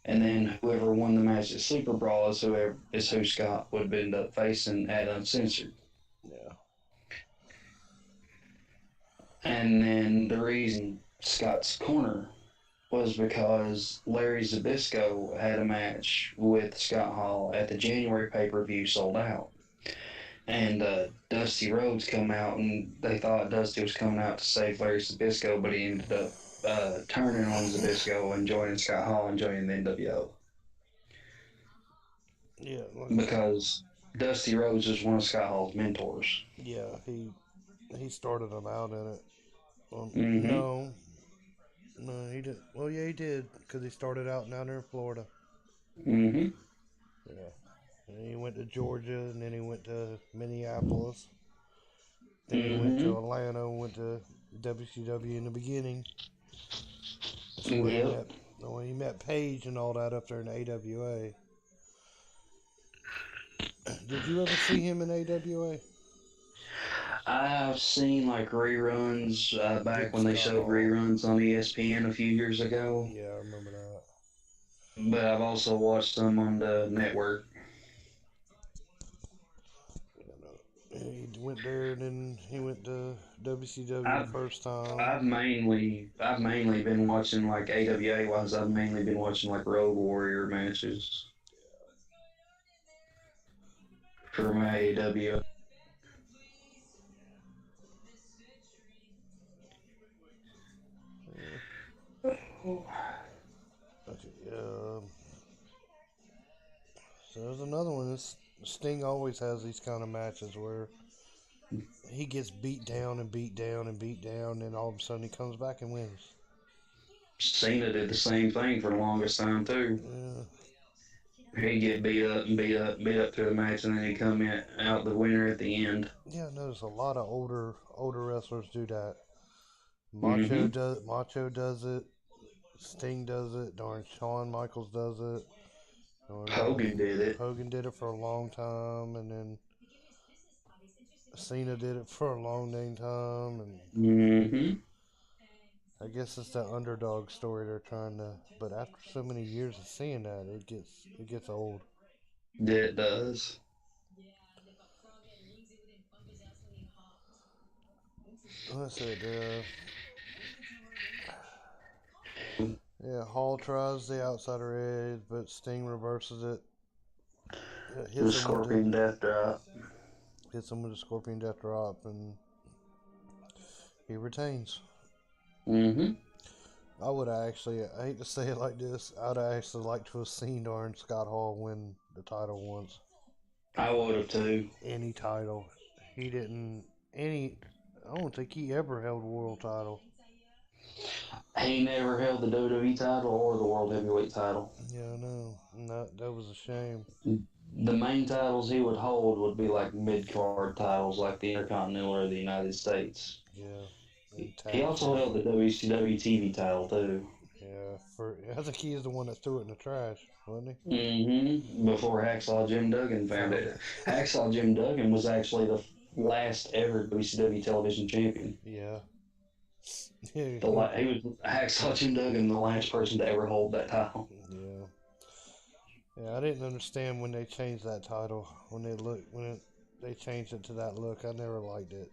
and then whoever won the match at Super Brawl is who Scott would end up facing at Uncensored. Yeah, And then the reason Scott's corner was because Larry Zbyszko had a match with Scott Hall at the January pay-per-view, sold out. And Dusty Rhodes come out, and they thought Dusty was coming out to save Larry Zbyszko, but he ended up turning on Zbyszko and joining Scott Hall and joining the NWO. yeah, Because Dusty Rhodes is one of Scott Hall's mentors. yeah. He started him out in it. Mm-hmm. No, no, he didn't. Well, yeah, he did because he started out down there in Florida. Mm-hmm. Yeah, and he went to Georgia, and then he went to Minneapolis. Then he went to Mm-hmm. Atlanta, went to WCW in the beginning. That's where he Yep. met. When he met Paige and all that up there in AWA. Did you ever see him in AWA? I've seen like reruns back Getting when they Scott showed Hall. reruns on ESPN a few years ago, Yeah, I remember that. but I've also watched them on the network. He went there, and then he went to WCW the I've first time. I've mainly been watching like AWA wise. I've mainly been watching like Road Warrior matches for my AW. Okay, so there's another one. Sting always has these kind of matches where he gets beat down and beat down and beat down, and all of a sudden he comes back and wins. Cena did the same thing for the longest time too. Yeah, He'd get beat up and beat up, beat up through the match, and then he'd come in out the winner at the end. yeah. I notice a lot of older wrestlers do that. Mm-hmm. Macho does it. Sting does it. Darn, Shawn Michaels does it. Darn, Hogan did it. Hogan did it for a long time, and then Cena did it for a long dang time, and Mm-hmm. I guess it's that underdog story they're trying to. But after so many years of seeing that, it gets old. It does. I said, yeah, Hall tries the outsider edge, but Sting reverses it. The Scorpion Death Drop. Hits him with a Scorpion Death Drop, and he retains. Mm-hmm. I hate to say it like this, I'd actually like to have seen darn Scott Hall win the title once. I would have too. Any title. He didn't, any, I don't think he ever held a world title. He never held the WWE title or the World Heavyweight title. Yeah, I know. And that was a shame. The main titles he would hold would be like mid card titles, like the Intercontinental or the United States. Yeah. And He tag also held champion. the WCW TV title too. Yeah, I think he is the one that threw it in the trash, wasn't Mm-hmm. Before Hacksaw Jim Duggan he? found Found it. it. Hacksaw Jim Duggan was actually the last ever WCW television champion. Yeah. Yeah. He was Hacksaw Jim Duggan, the last person to ever hold that title. Yeah. Yeah, I didn't understand when they changed that title. They changed it to that look. I never liked it.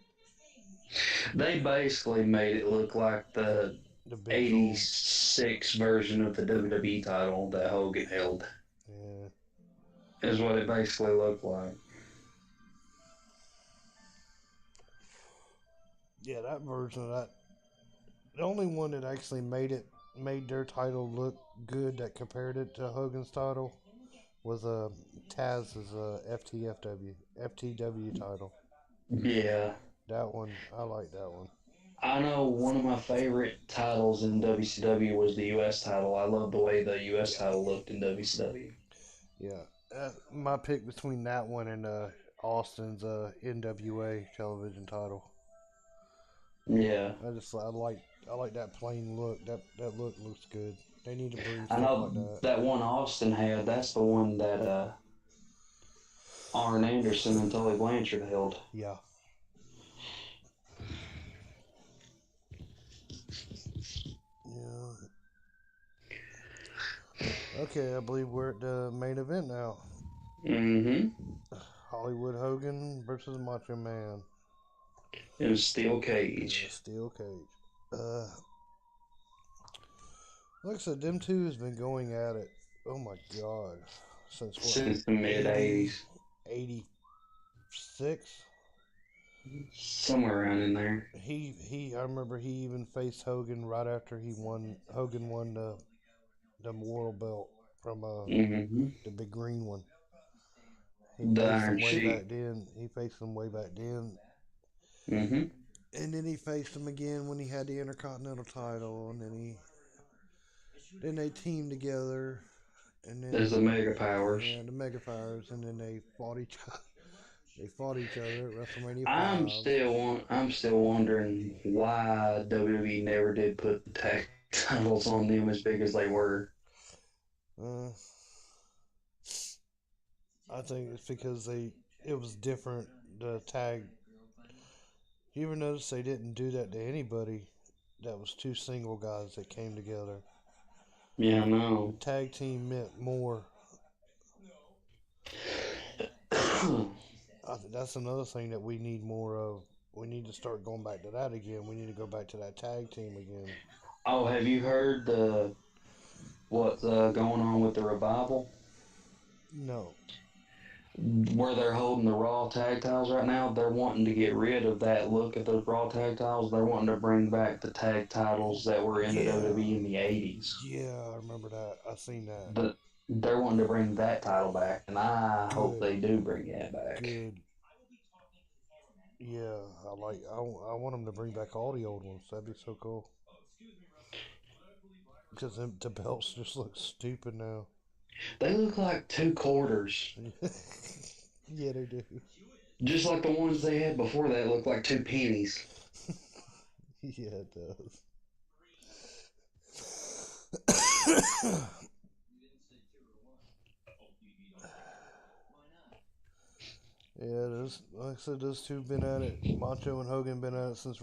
They basically made it look like the The big gold. '86 version of the WWE title that Hogan held. Yeah. Is what it basically looked like. Yeah, that version of that. The only one that actually made their title look good that compared it to Hogan's title was Taz's FTW title. Yeah. That one, I like that one. I know one of my favorite titles in WCW was the US title. I love the way the US Yeah, title looked in WCW. yeah. My pick between that one and Austin's NWA television title. Yeah. I like that plain look. That look looks good. They need to bring I something like know that. that one Austin had, that's the one that Arn Anderson and Tully Blanchard held. Yeah. Yeah. Okay, I believe we're at the main event now. Mm-hmm. Hollywood Hogan versus Macho Man. It was Steel Cage. Steel cage. Uh, like I said, them two has been going at it. Oh my god, since what? Since the mid 80, 80s. 86. Somewhere around in there. I remember he even faced Hogan right after Hogan won the world belt from Mm-hmm. the big green one. He The faced Iron him way back Sheik. then. He faced him way back then. Mm-hmm. And then he faced him again when he had the Intercontinental title, and then they teamed together, and There's the then Mega Powers. yeah, the Mega Powers, and then they fought each other at WrestleMania I'm 5. still I'm still wondering why WWE never did put the tag titles on them as big as they were. Uh, I think it's because it was different. The tag. You ever notice they didn't do that to anybody? That was two single guys that came together. Yeah, I The know. tag team meant more. That's another thing that we need more of. We need to start going back to that again. We need to go back to that tag team again. Oh, have you heard what's going on with the revival? No. Where they're holding the Raw tag titles right now, they're wanting to get rid of that look at those Raw tag titles. They're wanting to bring back the tag titles that were in the Yeah. WWE in the 80s. Yeah, I remember that. I seen that. They're wanting to bring that title back, and I hope Good. they do bring that back. Good. Yeah, I want them to bring back all the old ones. That'd be so cool. Because the belts just look stupid now. They look like 2 quarters. Yeah, they do. Just like the ones they had before that looked like 2 pennies. Yeah, it does. Yeah, like I said, those two been at it. Macho and Hogan been at it since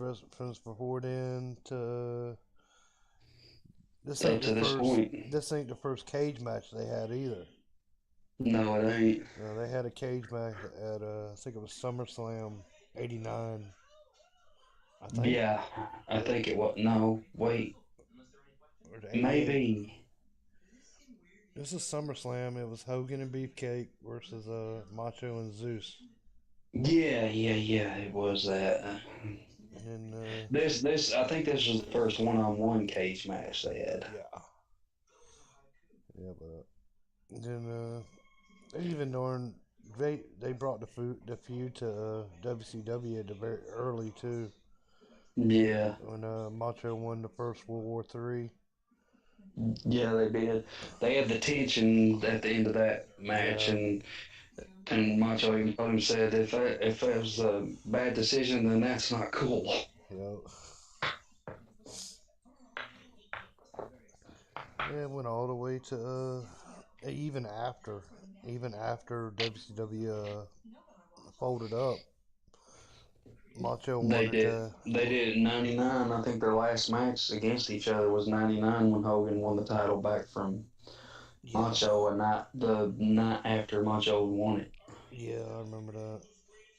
before then. To this Up ain't the to this first. point. This ain't the first cage match they had either. No, it ain't. They had a cage match at I think it was SummerSlam '89. I think. Yeah, I Yeah, think it was. No, wait. or '88. Maybe. This is SummerSlam. It was Hogan and Beefcake versus Macho and Zeus. Yeah, it was that. And I think this was the first one-on-one cage match they had. yeah, but then even during they brought the feud to WCW at the very early too. Yeah, When Macho won the first World War III. yeah, they did. They had the tension at the end of that match, Yeah, and Macho even told him said if that was a bad decision, then that's not cool. yeah. Yeah, it went all the way to even after WCW folded up. Macho They wanted did. to. They did in '99. I think their last match against each other was '99 when Hogan won the title back from Yeah, Macho, and not the night after Macho won it. yeah, I remember that.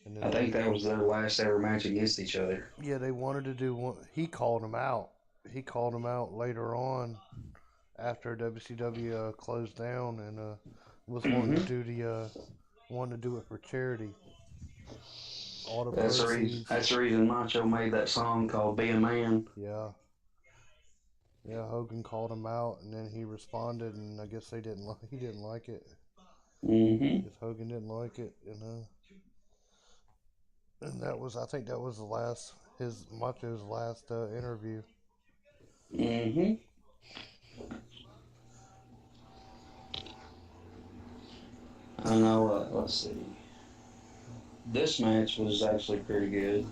And then I think that was their last ever match against each other. yeah, they wanted to do one. He called him out. He called him out later on after WCW closed down and was Hmm wanting to do it for charity. All the That's the reason. proceeds. That's the reason Macho made that song called "Be a Man." Yeah, yeah. Hogan called him out, and then he responded, and I guess he didn't like it. Hmm If Hogan didn't like it, and that was I think that was the last his Macho's last interview. hmm I know. Let's see. This match was actually pretty good.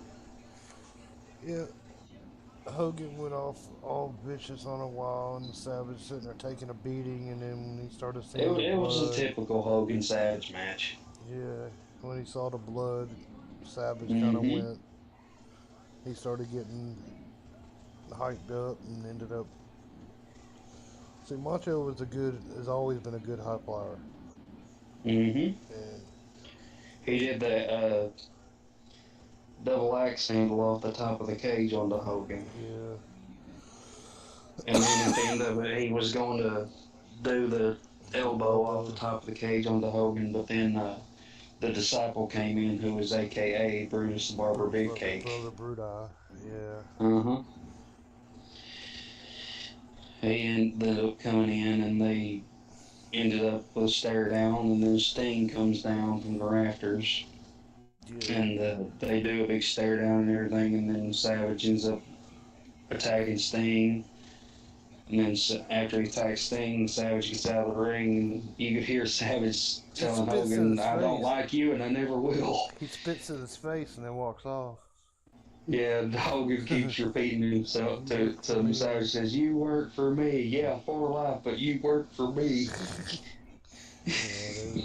Yeah, Hogan went off all vicious on a while, and Savage sitting there taking a beating, and then when he started seeing the It was a blood, typical Hogan Savage match. yeah, when he saw the blood, Savage kind of Hmm went. He started getting hyped up and ended up. See, Macho has always been a good high flyer, hmm and He did that double axe handle off the top of the cage onto Hogan. yeah, And then at the end of it, he was going to do the elbow off the elbow, top of the cage onto Hogan, but then the disciple came in, who was AKA Brutus the Barber Beefcake. brother Brudi, yeah, Uh huh. He ended up coming in, and they ended up with a stare down, and then Sting comes down from the rafters. Yeah. And they do a big stare down and everything, and then Savage ends up attacking Sting. And then after he attacks Sting, Savage gets out of the ring, and you could hear Savage telling Hogan, "I don't like you, and I never will." He spits in his face and then walks off. Yeah, Hogan keeps repeating himself to Savage, says, "You work for me, yeah, for life, but you work for me." Yeah,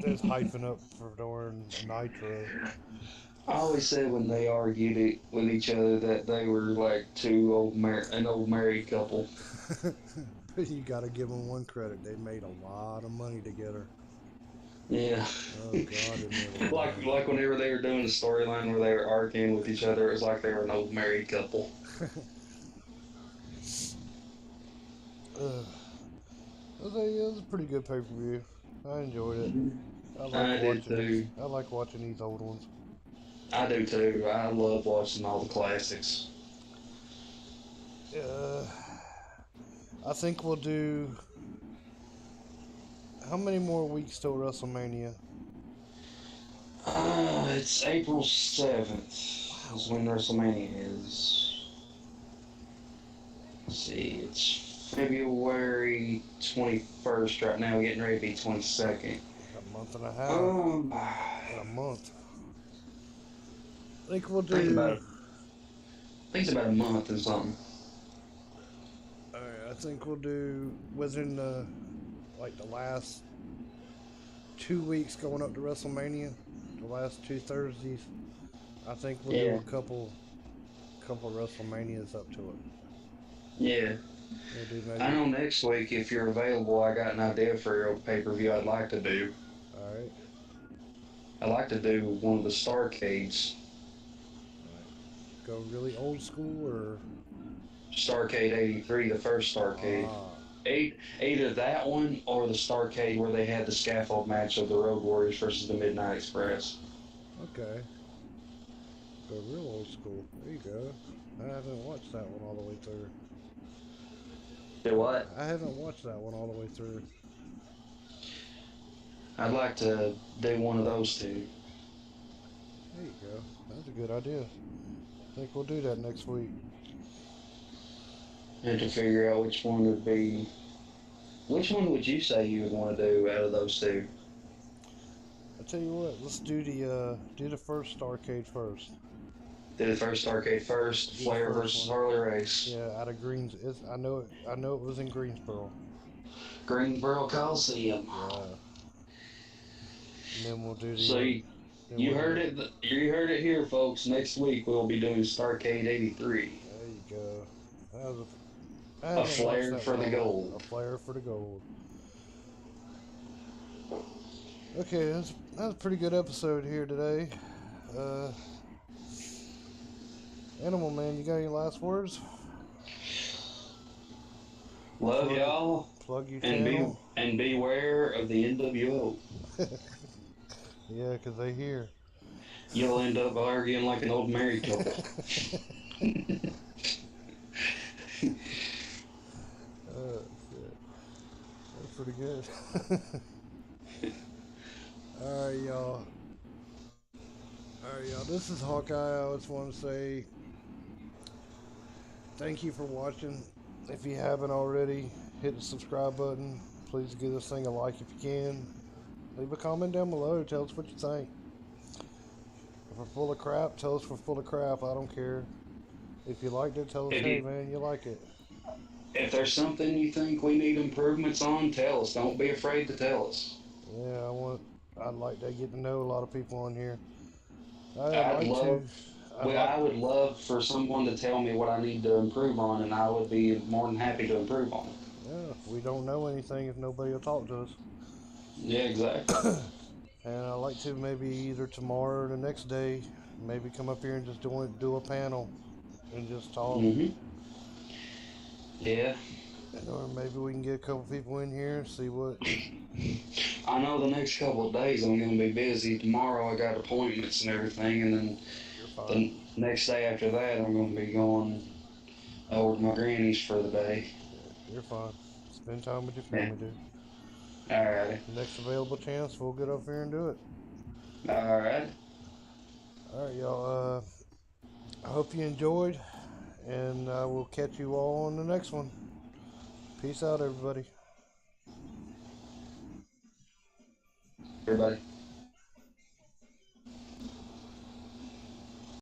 there's hyping up for during Nitro. I always said when they argued it with each other that they were like an old married couple. You gotta give them one credit. They made a lot of money together. Yeah. Oh, God. like whenever they were doing the storyline where they were arguing with each other, it was like they were an old married couple. It was a pretty good pay-per-view. I enjoyed it. I did too. I like watching these old ones. I do too. I love watching all the classics. I think we'll do... How many more weeks till WrestleMania? It's April 7th is when WrestleMania is. Let's see, it's February 21st right now, getting ready to be 22nd. A month and a half. A month. I think we'll do... I think it's about a month or something. Alright, I think we'll do... Within the last 2 weeks going up to WrestleMania, the last 2 Thursdays, I think we'll do a couple WrestleManias up to it. Yeah. We'll do maybe... I know next week, if you're available, I got an idea for a pay-per-view I'd like to do. Alright. I'd like to do one of the Starcades. Go really old school, or... Starcade 83, the first Starcade. Either that one or the Starcade where they had the scaffold match of the Road Warriors versus the Midnight Express. Okay. Go real old school. There you go. I haven't watched that one all the way through. Do what? I haven't watched that one all the way through. I'd like to do one of those two. There you go. That's a good idea. I think we'll do that next week. And to figure out which one would be... Which one would you say you would want to do out of those two? I'll tell you what, let's do the first Starcade first. Do the first Starcade first, Flair versus Harley Race. Yeah, out of Greens. I know it was in Greensboro. Greensboro Coliseum. Yeah. And then we'll do the... So you heard it here, folks. Next week we'll be doing Starcade 83. There you go. A Flair for the gold. A Flair for the gold. Okay, that's a pretty good episode here today. Animal Man, you got any last words? Love y'all. Plug your channel. And beware of the NWO. Yeah, because they here. You'll end up arguing like an old married couple. That's pretty good. Alright, y'all. This is Hawkeye. I just want to say thank you for watching. If you haven't already, hit the subscribe button. Please give this thing a like if you can. Leave a comment down below. Tell us what you think. If we're full of crap, tell us we're full of crap. I don't care. If you liked it, tell us, hey man, you like it. If there's something you think we need improvements on, tell us. Don't be afraid to tell us. Yeah, I'd like to get to know a lot of people on here. I would love for someone to tell me what I need to improve on, and I would be more than happy to improve on it. Yeah, we don't know anything if nobody will talk to us. Yeah, exactly. And I'd like to maybe either tomorrow or the next day, maybe come up here and just do a panel and just talk. Mm-hmm. Yeah. Or maybe we can get a couple people in here and see what... I know the next couple of days I'm going to be busy. Tomorrow I got appointments and everything, and then the next day after that I'm going to be going over to my granny's for the day. Yeah, you're fine. Spend time with your family, dude. Alright. Next available chance, we'll get up here and do it. Alright. All right, y'all. I hope you enjoyed, and I will catch you all on the next one. Peace out, everybody. Everybody.